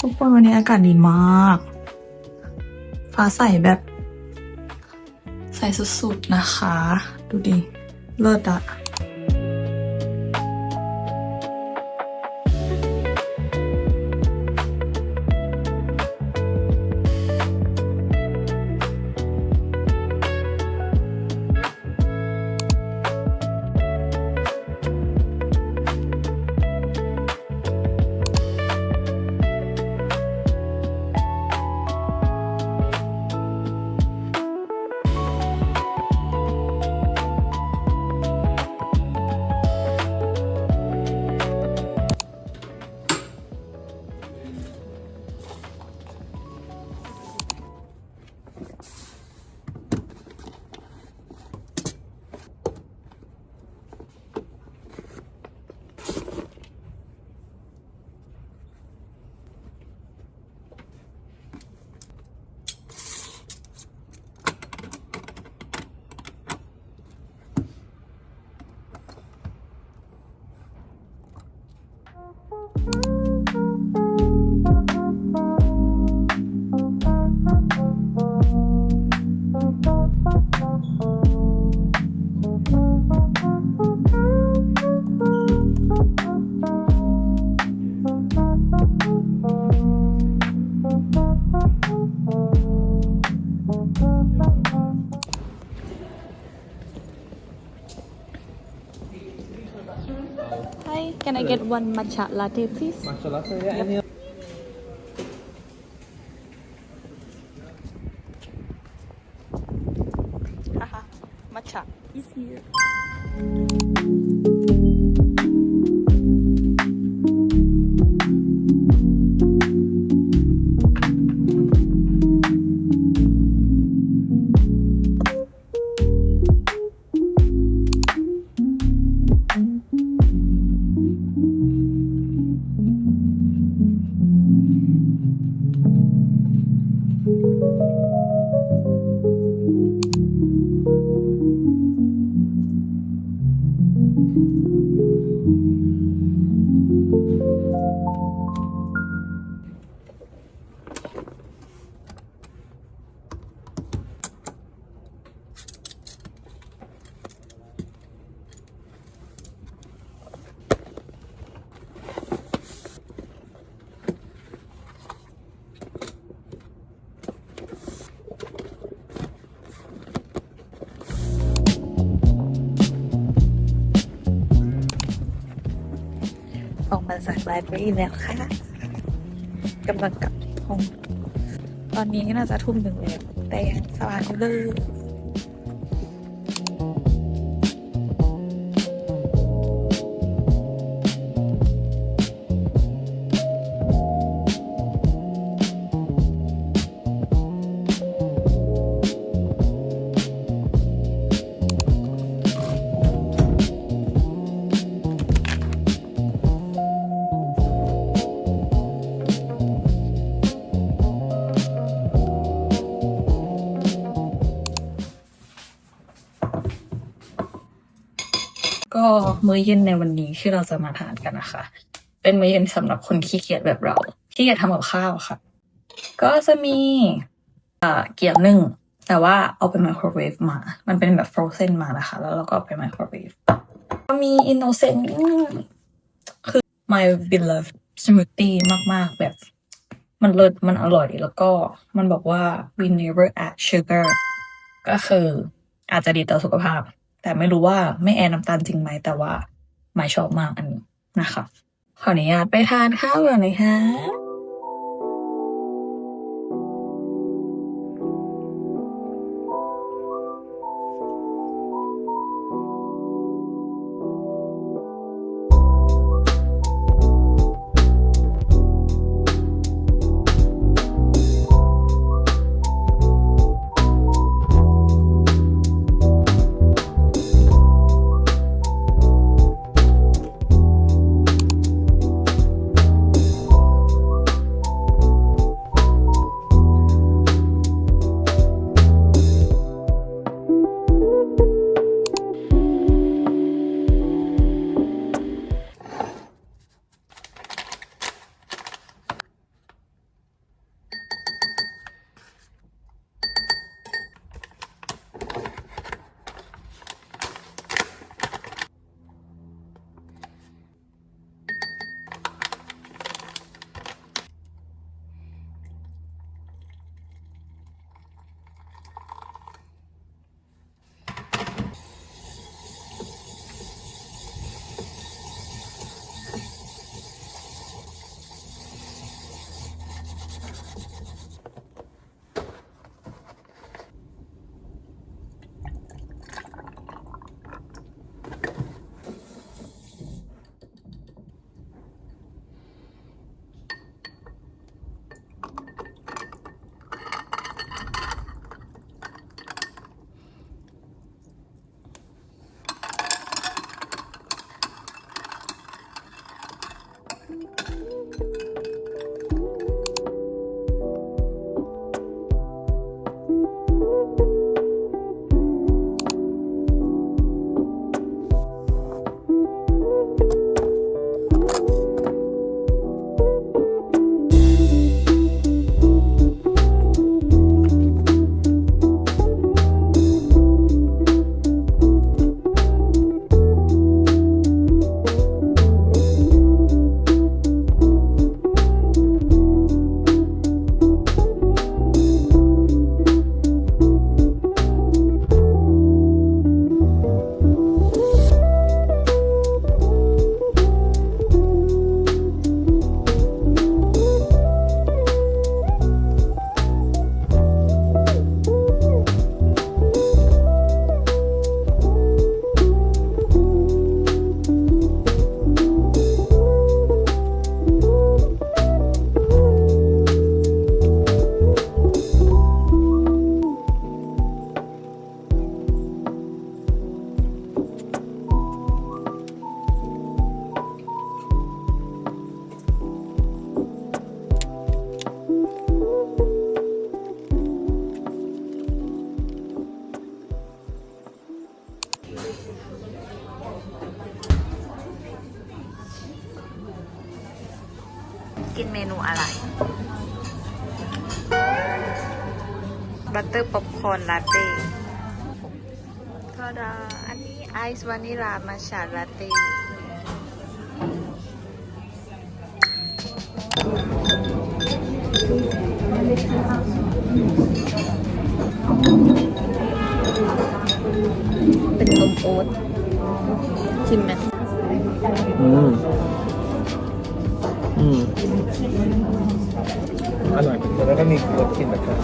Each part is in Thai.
ทุกคนวันนี้อากาศดีมาก ฟ้าใสแบบใสสุดๆนะคะ ดูดิ เลิศอะHi, can I get one matcha latte, please? Matcha latte, yeah. Any Haha, matcha is here. ออกมาจากไลบรารีแล้วค่ะกำลังกลับห้องตอนนี้น่าจะทุ่มหนึ่งแล้วแต่ยังสว่างอยู่เลยก็มื้อเย็นในวันนี้ที่เราจะมาทานกันนะคะ เป็นมื้อเย็นสำหรับคนขี้เกียจแบบเราขี้เกียจทำกับข้าวค่ะ ก็จะมีเกี๊ยวนึ่งแต่ว่าเอาไปไมโครเวฟมา มันเป็นแบบฟรอเซนมานะคะ แล้วเราก็เอาไปไมโครเวฟก็มีอินโนเซนต์คือ my beloved smoothie มากๆแบบมันเลิศมันอร่อยแล้วก็มันบอกว่า we never add sugar ก็คืออาจจะดีต่อสุขภาพแต่ไม่รู้ว่าไม่แอดน้ำตาลจริงไหมแต่ว่าไม่ชอบมากอันนี้นะคะขออนุญาตไปทานข้าวก่อนเลยค่ะ กินเมนูอะไรบัตเตอร์ป๊อปคอร์นลาเต้ทาดาอันนี้ไอซ์วานิลามัทฉะลาเต้เป็นนมโอ๊ตชิมไหมอร่อยแล้วก็มีรสกลิ่นแบบนั้น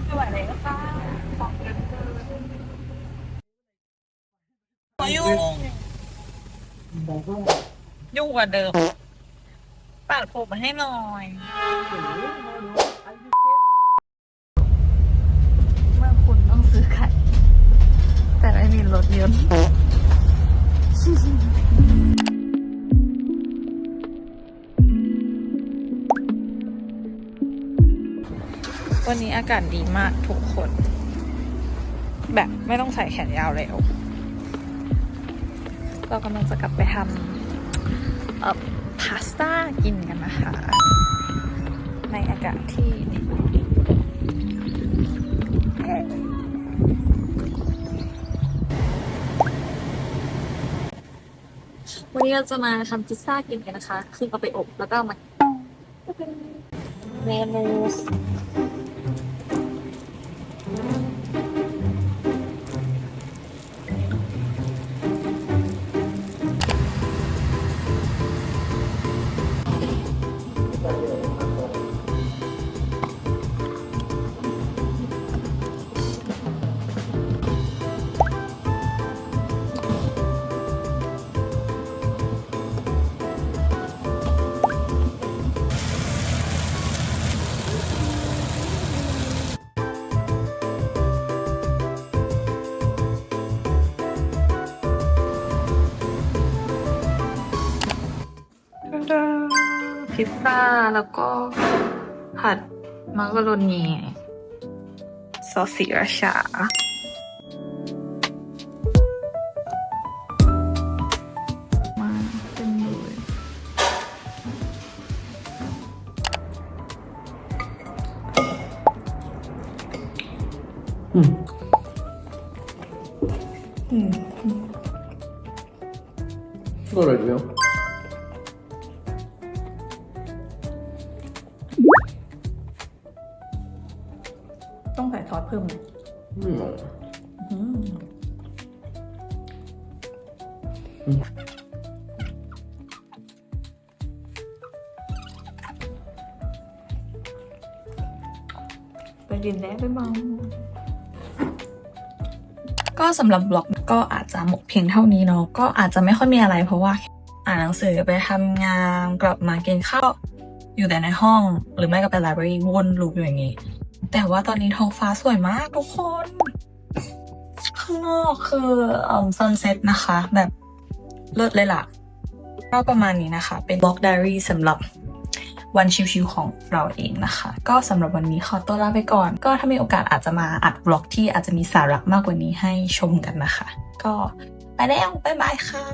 ไม่ไหวเลยค่ะของเยอะเกินยุ่งกว่าเดิมปาดผมมาให้หน่อยเมื่อคุณต้องซื้อไข่แต่ไม่มีรถยนต์วันนี้อากาศดีมากทุกคน แบบไม่ต้องใส่แขนยาวแล้วเรากำลังจะกลับไปทำพาสต้ากินกันนะคะ ในอากาศที่วันนี้เราจะมาทำพิซซ่ากินกันนะคะ คือเอาไปอบแล้วก็เอามาเป็นเมนูพิซซ่าแล้วก็ผัดมักกะโรนีซอสศรีราชามาเป็นเลยอร่อยดีอ่ะต้องใส่ซอสเพิ่มไหมไปกินแล้วไปมองก็สำหรับบล็อกก็อาจจะหมดเพียงเท่านี้เนาะก็อาจจะไม่ค่อยมีอะไรเพราะว่าอ่านหนังสือไปทำงานกลับมากินข้าวอยู่แต่ในห้องหรือไม่ก็ไปไลบรารีวนลูปอยู่อย่างนี้แต่ว่าตอนนี้ท้องฟ้าสวยมากทุกคนข้างนอกคือซันเซ็ตนะคะแบบเลิศเลยล่ะก็ประมาณนี้นะคะเป็นบล็อกไดอารี่สำหรับวันชิวๆของเราเองนะคะก็สำหรับวันนี้ขอตัวลาไปก่อนก็ถ้ามีโอกาสอาจจะมาอัดบล็อกที่อาจจะมีสาระมากกว่านี้ให้ชมกันนะคะ ก็ไปแล้วบ๊ายบายค่ะ